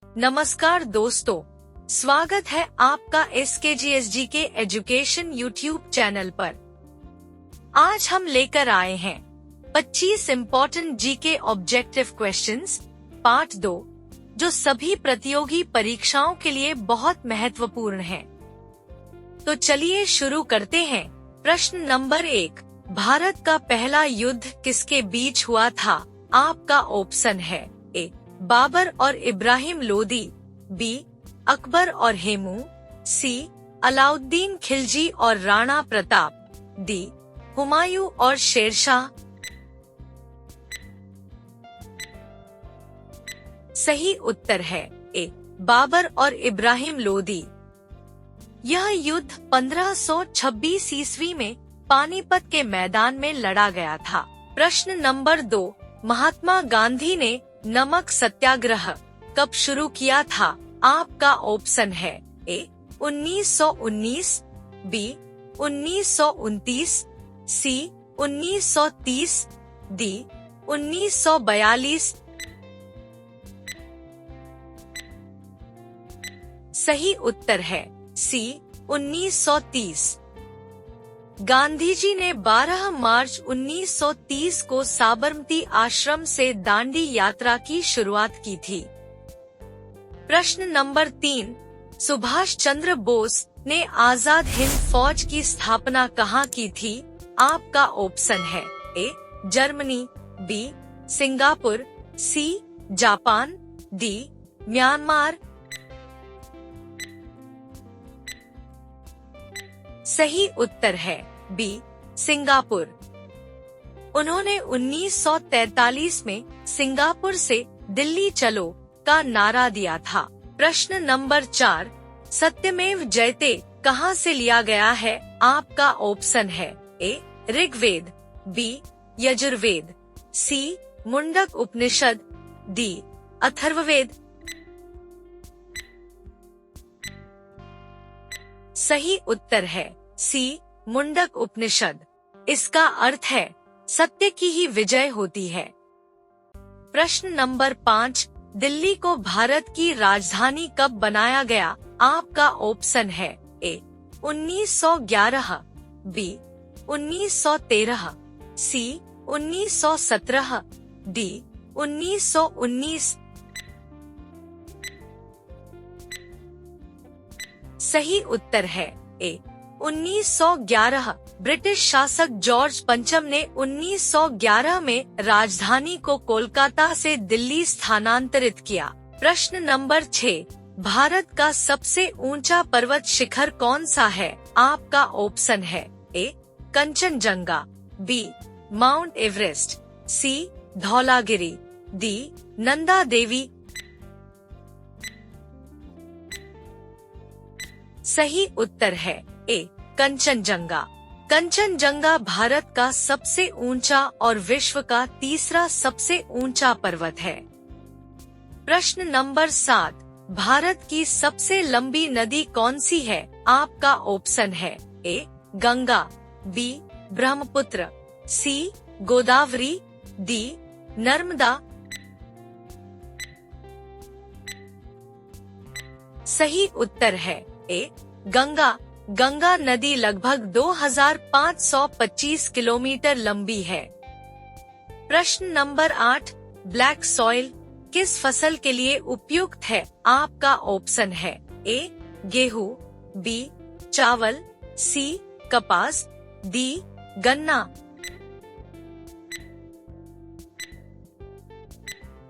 नमस्कार दोस्तों, स्वागत है आपका SKGSG के एजुकेशन यूट्यूब चैनल पर। आज हम लेकर आए हैं 25 important GK objective questions part 2, जो सभी प्रतियोगी परीक्षाओं के लिए बहुत महत्वपूर्ण हैं। तो चलिए शुरू करते हैं। प्रश्न नंबर 1, भारत का पहला युद्ध किसके बीच हुआ था? आपका ऑप्शन है ए बाबर और इब्राहिम लोदी, बी अकबर और हेमू, सी अलाउद्दीन खिलजी और राणा प्रताप, डी हुमायूं और शेरशाह। सही उत्तर है ए बाबर और इब्राहिम लोदी। यह युद्ध 1526 ईस्वी में पानीपत के मैदान में लड़ा गया था। प्रश्न नंबर 2, महात्मा गांधी ने नमक सत्याग्रह कब शुरू किया था? आपका ऑप्शन है ए 1919, बी 1929, सी 1930, डी 1942। सही उत्तर है सी 1930। गांधी जी ने 12 मार्च 1930 को साबरमती आश्रम से दांडी यात्रा की शुरुआत की थी। प्रश्न नंबर 3, सुभाष चंद्र बोस ने आजाद हिंद फौज की स्थापना कहाँ की थी? आपका ऑप्शन है A Germany, B Singapore, C Japan, D Myanmar. सही उत्तर है बी सिंगापुर। उन्होंने 1943 में सिंगापुर से दिल्ली चलो का नारा दिया था। प्रश्न नंबर 4, सत्यमेव जयते कहाँ से लिया गया है? आपका ऑप्शन है ए ऋग्वेद, बी यजुर्वेद, सी मुंडक उपनिषद, डी अथर्ववेद। सही उत्तर है सी मुंडक उपनिषद। इसका अर्थ है सत्य की ही विजय होती है। प्रश्न नंबर 5, दिल्ली को भारत की राजधानी कब बनाया गया? आपका ऑप्शन है ए 1911, बी 1913, सी 1917, डी 1919। सही उत्तर है ए 1911। ब्रिटिश शासक जॉर्ज पंचम ने 1911 में राजधानी को कोलकाता से दिल्ली स्थानांतरित किया। प्रश्न नंबर 6, भारत का सबसे ऊंचा पर्वत शिखर कौन सा है? आपका ऑप्शन है ए कंचनजंगा, बी माउंट एवरेस्ट, सी धौलागिरी, डी नंदा देवी। सही उत्तर है ए कंचनजंगा। कंचनजंगा भारत का सबसे ऊंचा और विश्व का तीसरा सबसे ऊंचा पर्वत है। प्रश्न नंबर 7, भारत की सबसे लंबी नदी कौन सी है? आपका ऑप्शन है ए गंगा, बी ब्रह्मपुत्र, सी गोदावरी, डी नर्मदा। सही उत्तर है ए गंगा। गंगा नदी लगभग 2525 किलोमीटर लंबी है। प्रश्न नंबर 8, ब्लैक सॉइल किस फसल के लिए उपयुक्त है? आपका ऑप्शन है ए गेहूं, बी चावल, सी कपास, डी गन्ना।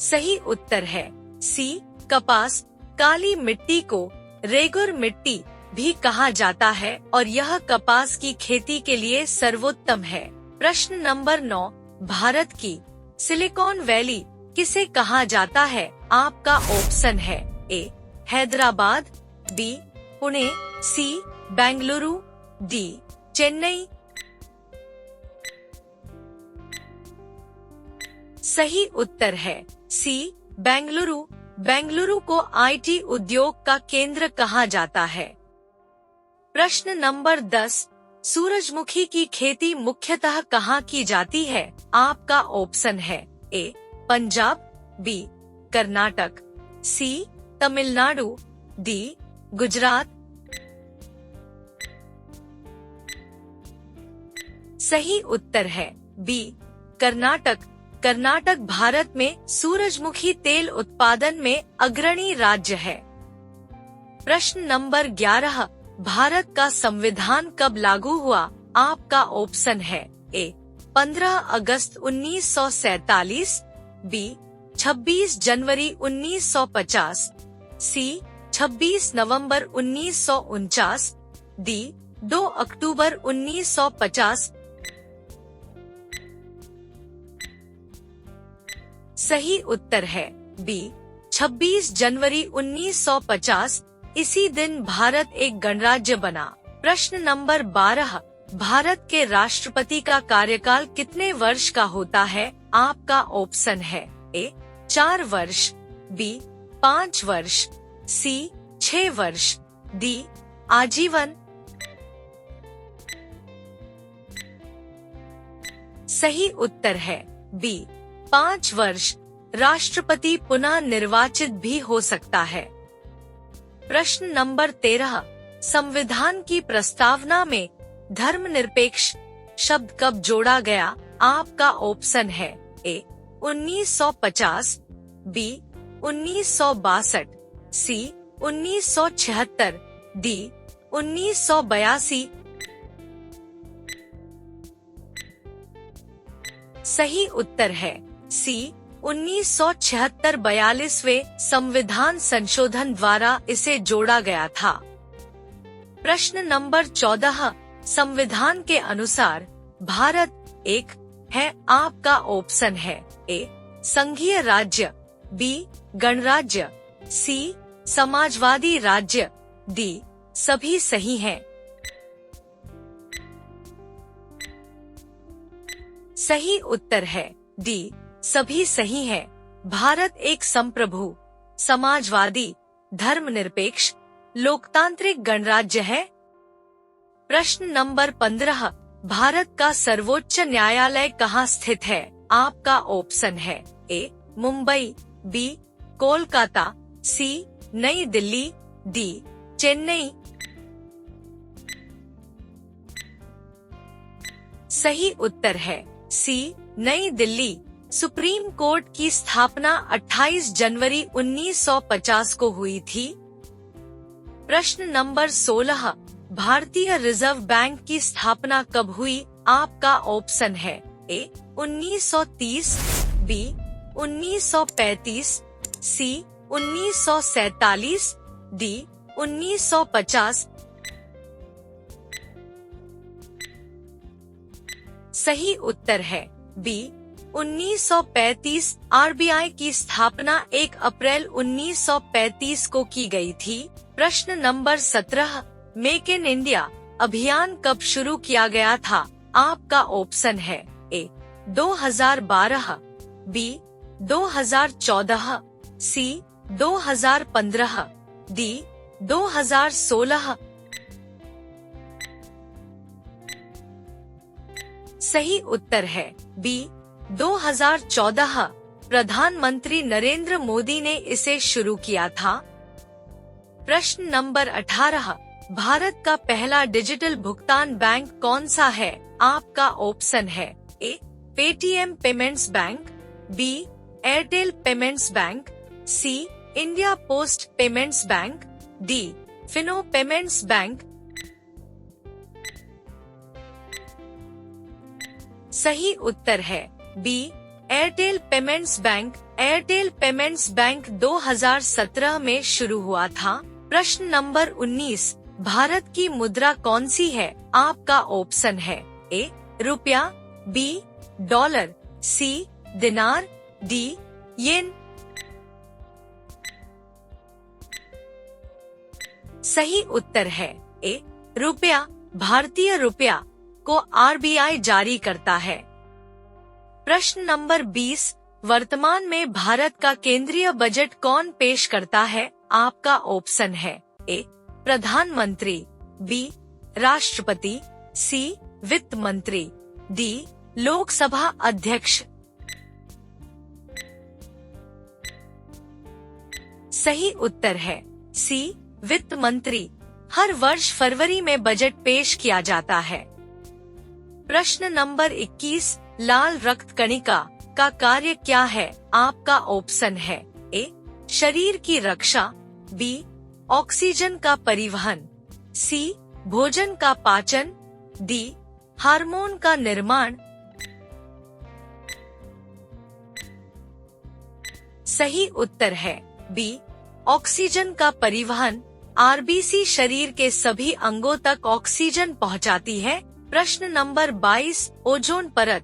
सही उत्तर है सी कपास। काली मिट्टी को रेगुर मिट्टी भी कहा जाता है और यह कपास की खेती के लिए सर्वोत्तम है। प्रश्न नंबर 9, भारत की सिलिकॉन वैली किसे कहा जाता है? आपका ऑप्शन है ए हैदराबाद, बी पुणे, सी बेंगलुरु, डी चेन्नई। सही उत्तर है सी बेंगलुरु। बेंगलुरु को IT उद्योग का केंद्र कहा जाता है। प्रश्न नंबर 10, सूरजमुखी की खेती मुख्यतः कहाँ की जाती है? आपका ऑप्शन है ए पंजाब, बी कर्नाटक, सी तमिलनाडु, डी गुजरात। सही उत्तर है बी कर्नाटक। कर्नाटक भारत में सूरजमुखी तेल उत्पादन में अग्रणी राज्य है। प्रश्न नंबर 11, भारत का संविधान कब लागू हुआ? आपका ऑप्शन है ए 15 अगस्त 1947, बी 26 जनवरी 1950, सी 26 नवंबर 1949, डी 2 अक्टूबर 1950। सही उत्तर है बी 26 जनवरी 1950। इसी दिन भारत एक गणराज्य बना। प्रश्न नंबर 12, भारत के राष्ट्रपति का कार्यकाल कितने वर्ष का होता है? आपका ऑप्शन है ए 4 वर्ष, बी 5 वर्ष, सी 6 वर्ष, डी आजीवन। सही उत्तर है बी 5 वर्ष। राष्ट्रपति पुनः निर्वाचित भी हो सकता है। प्रश्न नंबर 13, संविधान की प्रस्तावना में धर्मनिरपेक्ष शब्द कब जोड़ा गया? आपका ऑप्शन है ए 1950, बी 1962, सी 1976, डी 1982। सही उत्तर है सी 1976। 42वें संविधान संशोधन द्वारा इसे जोड़ा गया था। प्रश्न नंबर 14, संविधान के अनुसार भारत एक है। आपका ऑप्शन है ए संघीय राज्य, बी गणराज्य, सी समाजवादी राज्य, डी सभी सही हैं। सही उत्तर है डी सभी सही है। भारत एक संप्रभु, समाजवादी, धर्मनिरपेक्ष, लोकतांत्रिक गणराज्य है। प्रश्न नंबर 15, भारत का सर्वोच्च न्यायालय कहाँ स्थित है? आपका ऑप्शन है ए मुंबई, बी कोलकाता, सी नई दिल्ली, डी चेन्नई। सही उत्तर है सी नई दिल्ली। सुप्रीम कोर्ट की स्थापना 28 जनवरी 1950 को हुई थी। प्रश्न नंबर 16, भारतीय रिजर्व बैंक की स्थापना कब हुई? आपका ऑप्शन है ए 1930, बी 1935, सी 1947, डी 1950। सही उत्तर है बी 1935। आरबीआई की स्थापना 1 अप्रैल 1935 को की गई थी। प्रश्न नंबर 17, मेक इन इंडिया अभियान कब शुरू किया गया था? आपका ऑप्शन है ए 2012, बी 2014, सी 2015, डी 2016। सही उत्तर है बी 2014। प्रधानमंत्री नरेंद्र मोदी ने इसे शुरू किया था। प्रश्न नंबर 18, भारत का पहला डिजिटल भुगतान बैंक कौन सा है? आपका ऑप्शन है A Paytm payments bank, B Airtel payments bank, C India post payments bank, D Fino payments bank. सही उत्तर है B Airtel payments bank. Airtel payments bank 2017 में शुरू हुआ था। प्रश्न नंबर 19, भारत की मुद्रा कौन सी है? आपका ऑप्शन है ए रुपया, बी डॉलर, सी दिनार, डी येन। सही उत्तर है ए रुपया। भारतीय रुपया को आरबीआई जारी करता है। प्रश्न नंबर 20, वर्तमान में भारत का केंद्रीय बजट कौन पेश करता है? आपका ऑप्शन है ए प्रधानमंत्री, बी राष्ट्रपति, सी वित्त मंत्री, डी लोकसभा अध्यक्ष। सही उत्तर है सी, वित्त मंत्री। हर वर्ष फरवरी में बजट पेश किया जाता है। प्रश्न नंबर 21, लाल रक्त कणिका का कार्य क्या है? आपका ऑप्शन है ए, शरीर की रक्षा, बी, ऑक्सीजन का परिवहन, सी, भोजन का पाचन, डी, हार्मोन का निर्माण। सही उत्तर है बी, ऑक्सीजन का परिवहन। आरबीसी शरीर के सभी अंगों तक ऑक्सीजन पहुंचाती है। प्रश्न नंबर 22, ओजोन परत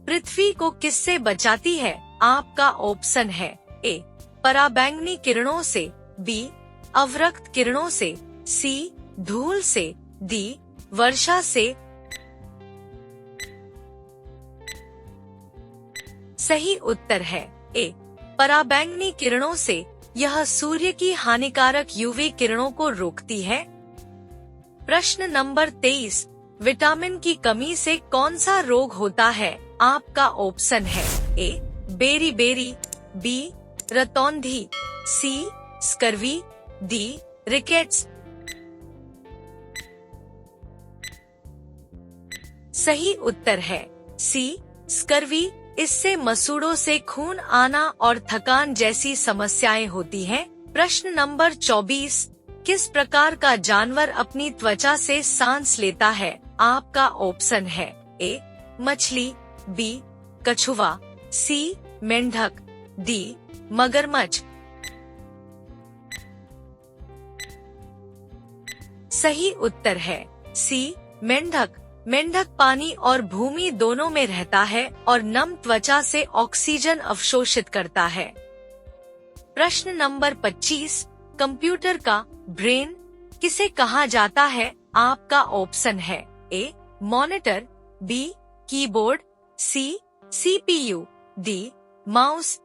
पृथ्वी को किससे बचाती है? आपका ऑप्शन है ए, पराबैंगनी किरणों से, बी, अवरक्त किरणों से, सी, धूल से, डी, वर्षा से। सही उत्तर है ए, पराबैंगनी किरणों से। यह सूर्य की हानिकारक यूवी किरणों को रोकती है। प्रश्न नंबर 23, विटामिन की कमी से कौन सा रोग होता है? आपका ऑप्शन है ए, बेरी बेरी, बी, रतौंधी, सी, स्कर्वी, डी, रिकेट्स। सही उत्तर है सी, स्कर्वी। इससे मसूड़ों से खून आना और थकान जैसी समस्याएं होती हैं। प्रश्न नंबर 24, किस प्रकार का जानवर अपनी त्वचा से सांस लेता है? आपका ऑप्शन है ए, मछली, बी, कछुआ, सी, मेंढक, डी, मगरमच्छ। सही उत्तर है सी, मेंढक। मेंढक पानी और भूमि दोनों में रहता है और नम त्वचा से ऑक्सीजन अवशोषित करता है। प्रश्न नंबर 25, कंप्यूटर का ब्रेन किसे कहा जाता है? आपका ऑप्शन है ए, मॉनिटर, बी, कीबोर्ड, सी, सीपीयू, डी, माउस।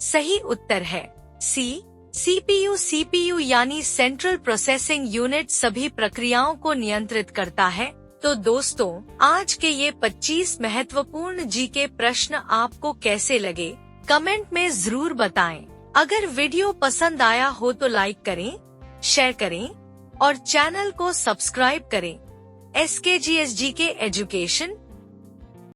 सही उत्तर है सी, सीपीयू। सीपीयू यानी सेंट्रल प्रोसेसिंग यूनिट सभी प्रक्रियाओं को नियंत्रित करता है। तो दोस्तों, आज के ये 25 महत्वपूर्ण जीके प्रश्न आपको कैसे लगे? कमेंट में जरूर बताएं। अगर वीडियो पसंद आया हो तो लाइक करें, शेयर करें और चैनल को सब्सक्राइब करें। SKGS GK education